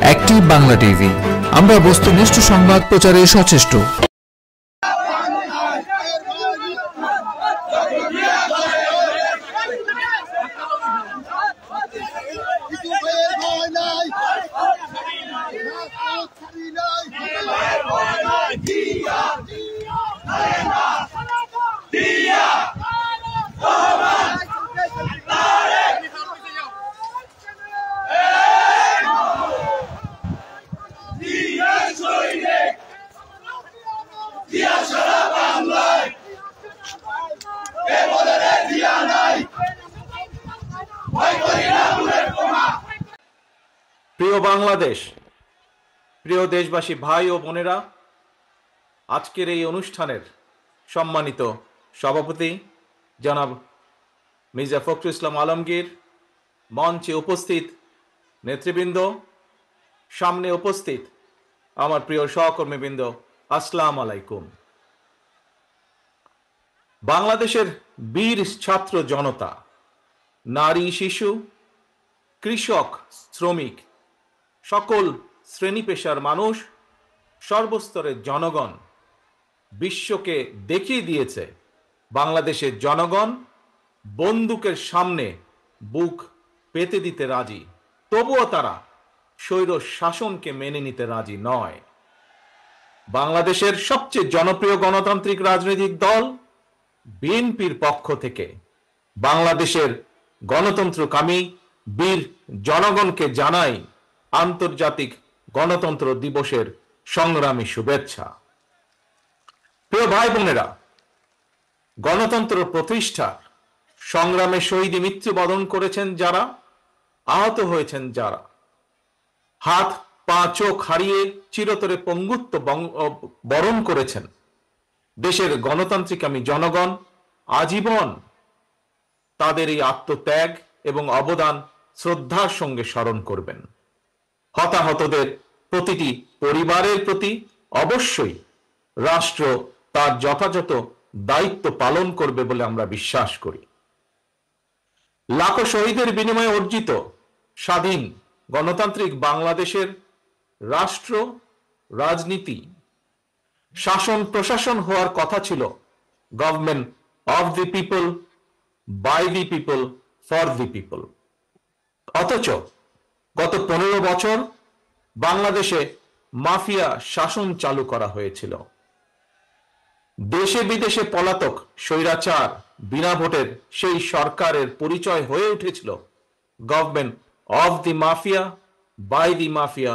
Active Bangla TV, আমরা বস্তুনিষ্ঠ সংবাদ প্রচারে সচেষ্ট। প্রিয় বাংলাদেশ, প্রিয় দেশবাসী ভাই ও বোনেরা, আজকের এই অনুষ্ঠানের সম্মানিত সভাপতি জনাব মির্জা ফখরুল ইসলাম আলমগীর, মঞ্চে উপস্থিত নেতৃবৃন্দ, সামনে উপস্থিত আমার প্রিয় সহকর্মীবৃন্দ, আসসালামু আলাইকুম। বাংলাদেশের বীর ছাত্র জনতা, নারী শিশু, কৃষক শ্রমিক, সকল শ্রেণী পেশার মানুষ, সর্বস্তরের জনগণ বিশ্বকে দেখিয়ে দিয়েছে বাংলাদেশের জনগণ বন্দুকের সামনে বুক পেতে দিতে রাজি, তবুও তারা স্বৈর শাসনকে মেনে নিতে রাজি নয়। বাংলাদেশের সবচেয়ে জনপ্রিয় গণতান্ত্রিক রাজনৈতিক দল বিএনপির পক্ষ থেকে বাংলাদেশের গণতন্ত্রকামী বীর জনগণকে জানাই আন্তর্জাতিক গণতন্ত্র দিবসের সংগ্রামী শুভেচ্ছা। প্রিয় ভাই বোনেরা, গণতন্ত্র প্রতিষ্ঠার সংগ্রামে শহীদী মৃত্যুবরণ করেছেন যারা, আহত হয়েছেন যারা, হাত পা চোখ হারিয়ে চিরতরে পঙ্গুত্ব বরণ করেছেন, দেশের গণতান্ত্রিকামী জনগণ আজীবন তাদের এই আত্মত্যাগ এবং অবদান শ্রদ্ধার সঙ্গে স্মরণ করবেন। হতাহতদের প্রতিটি পরিবারের প্রতি অবশ্যই রাষ্ট্র তার যথাযথ দায়িত্ব পালন করবে বলে আমরা বিশ্বাস করি। লাখো শহীদের বিনিময়ে অর্জিত স্বাধীন গণতান্ত্রিক বাংলাদেশের রাষ্ট্র, রাজনীতি, শাসন প্রশাসন হওয়ার কথা ছিল government of the people, by the people, for the people. অথচ গত 15 বছর বাংলাদেশে মাফিয়া শাসন চালু করা হয়েছিল। দেশে বিদেশে পলাতক স্বৈরাচার বিনা ভোটের সেই সরকারের পরিচয় হয়ে উঠেছিল government of the mafia, by the mafia,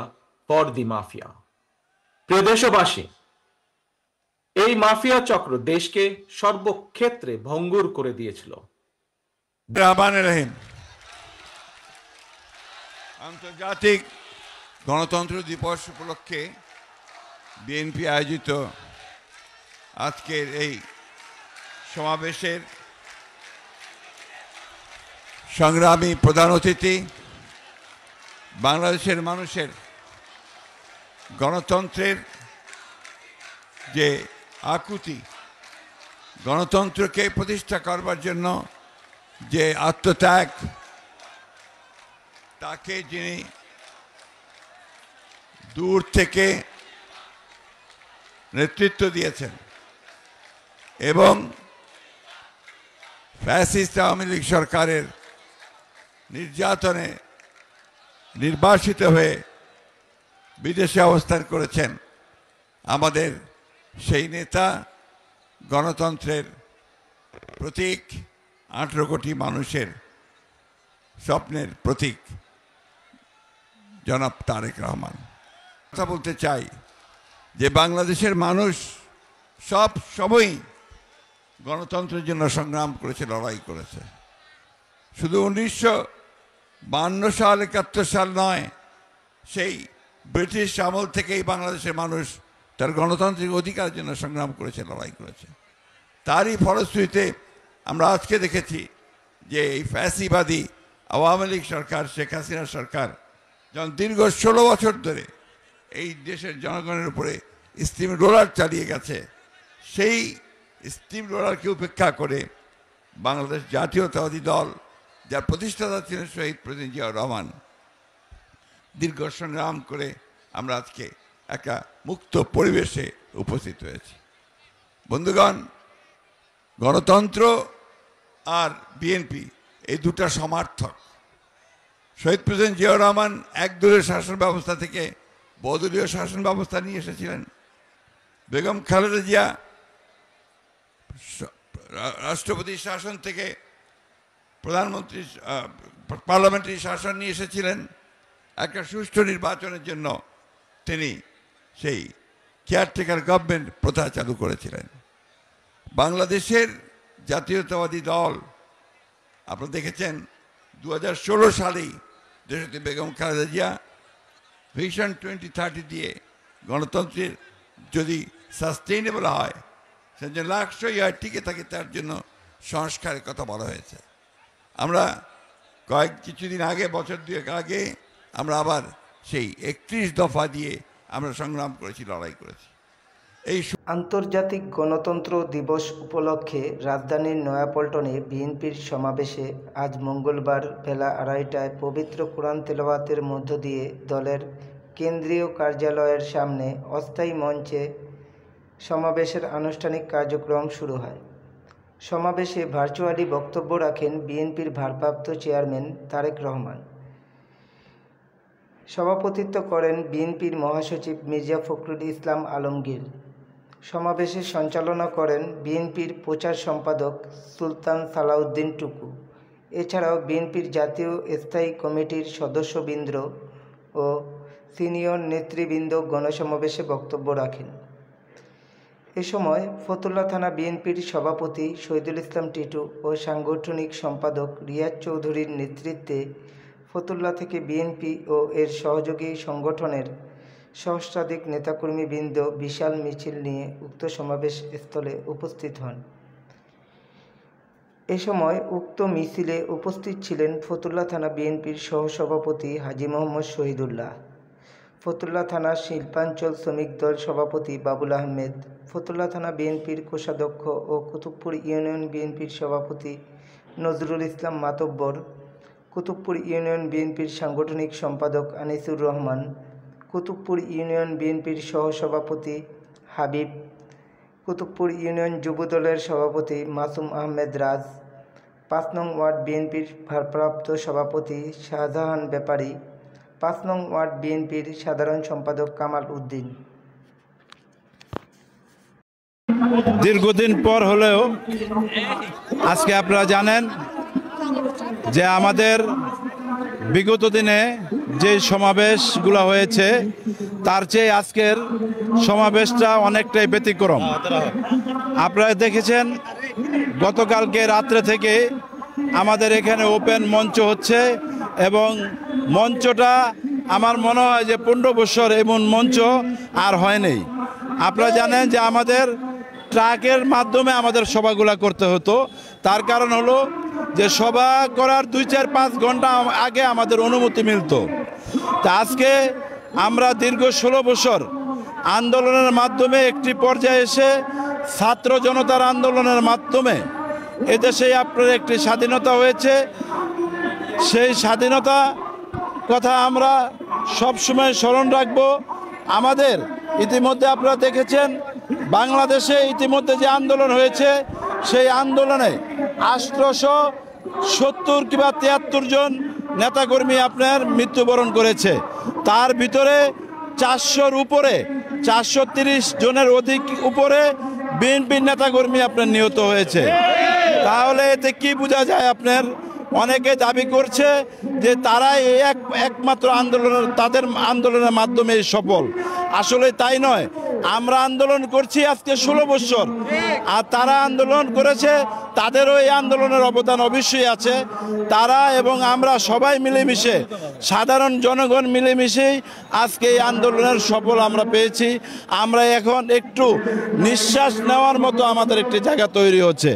for the mafia. প্রিয় দেশবাসী, এই মাফিয়া চক্র দেশকে সর্বক্ষেত্রে ভঙ্গুর করে দিয়েছিল। আন্তর্জাতিক গণতন্ত্র দিবস উপলক্ষে বিএনপি আয়োজিত আজকের এই সমাবেশের সংগ্রামী প্রধান অতিথি, বাংলাদেশের মানুষের গণতন্ত্রের যে আকুতি, গণতন্ত্রকে প্রতিষ্ঠা করবার জন্য যে আত্মত্যাগ, তাকে যিনি দূর থেকে নেতৃত্ব দিয়েছেন এবং ফ্যাসিস্ট আওয়ামী লীগ সরকারের নির্যাতনে নির্বাসিত হয়ে বিদেশে অবস্থান করেছেন আমাদের সেই নেতা, গণতন্ত্রের প্রতীক, 18 কোটি মানুষের স্বপ্নের প্রতীক জনাব তারেক রহমান। কথা বলতে চাই যে বাংলাদেশের মানুষ সব সময়ই গণতন্ত্রের জন্য সংগ্রাম করেছে, লড়াই করেছে। শুধু 1952 সাল 71 সাল নয়, সেই ব্রিটিশ আমল থেকেই বাংলাদেশের মানুষ তার গণতান্ত্রিক অধিকারের জন্য সংগ্রাম করেছে, লড়াই করেছে। তারই ফলশ্রুতিতে আমরা আজকে দেখেছি যে এই ফ্যাসিবাদী আওয়ামী লীগ সরকার, শেখ হাসিনা সরকার যখন দীর্ঘ 16 বছর ধরে এই দেশের জনগণের উপরে স্টিম রোলার চালিয়ে গেছে, সেই স্টিম রোলারকে উপেক্ষা করে বাংলাদেশ জাতীয়তাবাদী দল, যার প্রতিষ্ঠাতা ছিলেন শহীদ প্রেসিডেন্ট জিয়াউর রহমান, দীর্ঘ সংগ্রাম করে আমরা আজকে একটা মুক্ত পরিবেশে উপস্থিত হয়েছি। বন্ধুগণ, গণতন্ত্র আর বিএনপি এই দুটা সমার্থক। শহীদ প্রেসিডেন্ট জিয়াউর রহমান একদলীয় শাসন ব্যবস্থা থেকে বহুদলীয় শাসন ব্যবস্থা নিয়ে এসেছিলেন। বেগম খালেদা জিয়া রাষ্ট্রপতি শাসন থেকে প্রধানমন্ত্রী পার্লামেন্টারি শাসন নিয়ে এসেছিলেন। একটা সুষ্ঠু নির্বাচনের জন্য তিনি সেই কেয়ারটেকার গভর্নমেন্ট প্রথা চালু করেছিলেন। বাংলাদেশের জাতীয়তাবাদী দল আপনারা দেখেছেন 2016 সালেই দেশটি বেগম খালেদা জিয়া ভিশন 2030 দিয়ে গণতন্ত্রের যদি সাস্টেইনেবল হয়, সে জন্য লাক্সই হয়, টিকে থাকে, তার জন্য সংস্কারের কথা বলা হয়েছে। আমরা কিছুদিন আগে, বছর দুয়েক আগে আমরা আবার সেই 31 দফা দিয়ে আমরা সংগ্রাম করেছি, লড়াই করেছি। এই আন্তর্জাতিক গণতন্ত্র দিবস উপলক্ষে রাজধানীর নয়াপল্টনে বিএনপির সমাবেশে আজ মঙ্গলবার বেলা 2:30টায় পবিত্র কোরআন তেলাওয়াতের মধ্য দিয়ে দলের কেন্দ্রীয় কার্যালয়ের সামনে অস্থায়ী মঞ্চে সমাবেশের আনুষ্ঠানিক কার্যক্রম শুরু হয়। সমাবেশে ভার্চুয়ালি বক্তব্য রাখেন বিএনপির ভারপ্রাপ্ত চেয়ারম্যান তারেক রহমান। সভাপতিত্ব করেন বিএনপির মহাসচিব মির্জা ফখরুল ইসলাম আলমগীর। সমাবেশে সঞ্চালনা করেন বিএনপির প্রচার সম্পাদক সুলতান সালাউদ্দিন টুকু। এছাড়াও বিএনপির জাতীয় স্থায়ী কমিটির সদস্যবৃন্দ ও সিনিয়র নেতৃবৃন্দ গণসমাবেশে বক্তব্য রাখেন। এ সময় ফতুল্লা থানা বিএনপির সভাপতি শহীদুল ইসলাম টিটু ও সাংগঠনিক সম্পাদক রিয়াজ চৌধুরীর নেতৃত্বে ফতুল্লা থেকে বিএনপি ও এর সহযোগী সংগঠনের সহস্রাধিক নেতাকর্মীবৃন্দ বিশাল মিছিল নিয়ে উক্ত সমাবেশ স্থলে উপস্থিত হন। এ সময় উক্ত মিছিলে উপস্থিত ছিলেন ফতুল্লা থানা বিএনপির সহসভাপতি হাজী মোহাম্মদ শহীদুল্লাহ, ফতুল্লা থানা শিল্পাঞ্চল শ্রমিক দল সভাপতি বাবুল আহমেদ, ফতুল্লা থানা বিএনপির কোষাধ্যক্ষ ও কুতুবপুর ইউনিয়ন বিএনপির সভাপতি নজরুল ইসলাম মাতব্বর, কুতুবপুর ইউনিয়ন বিএনপির সাংগঠনিক সম্পাদক আনিসুর রহমান, কুতুবপুর ইউনিয়ন বিএনপির সহসভাপতি হাবিব, কুতুবপুর ইউনিয়ন যুবদলের সভাপতি মাসুম আহমেদ রাজ, 5 নং ওয়ার্ড বিএনপির ভারপ্রাপ্ত সভাপতি শাহজাহান ব্যাপারী, 5 নং ওয়ার্ড বিএনপির সাধারণ সম্পাদক কামাল উদ্দিন। দীর্ঘদিন পর হলেও আজকে আপনারা জানেন যে আমাদের বিগত দিনে যে সমাবেশগুলো হয়েছে তার চেয়ে আজকের সমাবেশটা অনেকটাই ব্যতিক্রম। আপনারা দেখেছেন গতকালকে রাত্রে থেকে আমাদের এখানে ওপেন মঞ্চ হচ্ছে এবং মঞ্চটা আমার মনে হয় যে 15 বছর এমন মঞ্চ আর হয়নি। আপনারা জানেন যে আমাদের ট্রাকের মাধ্যমে আমাদের সভাগুলো করতে হতো। তার কারণ হলো যে সভা করার 2-4-5 ঘন্টা আগে আমাদের অনুমতি মিলত। তা আজকে আমরা দীর্ঘ 16 বছর আন্দোলনের মাধ্যমে একটি পর্যায়ে এসে ছাত্র জনতার আন্দোলনের মাধ্যমে এদেশে আপনার একটি স্বাধীনতা হয়েছে। সেই স্বাধীনতা কথা আমরা সবসময় স্মরণ রাখব। আমাদের ইতিমধ্যে আপনারা দেখেছেন বাংলাদেশে ইতিমধ্যে যে আন্দোলন হয়েছে সেই আন্দোলনে 870 কিংবা 73 জন নেতাকর্মী আপনার মৃত্যুবরণ করেছে। তার ভিতরে 400-র উপরে 430 জনের অধিক উপরে বিএনপির নেতাকর্মী আপনার নিহত হয়েছে। তাহলে এতে কি বোঝা যায়? আপনার অনেকে দাবি করছে যে তারাই একমাত্র আন্দোলনের তাদের আন্দোলনের মাধ্যমে সফল। আসলে তাই নয়। আমরা আন্দোলন করছি আজকে 16 বছর, আর তারা আন্দোলন করেছে, তাদেরও এই আন্দোলনের অবদান অবশ্যই আছে। তারা এবং আমরা সবাই মিলেমিশে, সাধারণ জনগণ মিলেমিশেই আজকে এই আন্দোলনের সফল আমরা পেয়েছি। আমরা এখন একটু নিঃশ্বাস নেওয়ার মতো আমাদের একটি জায়গা তৈরি হচ্ছে।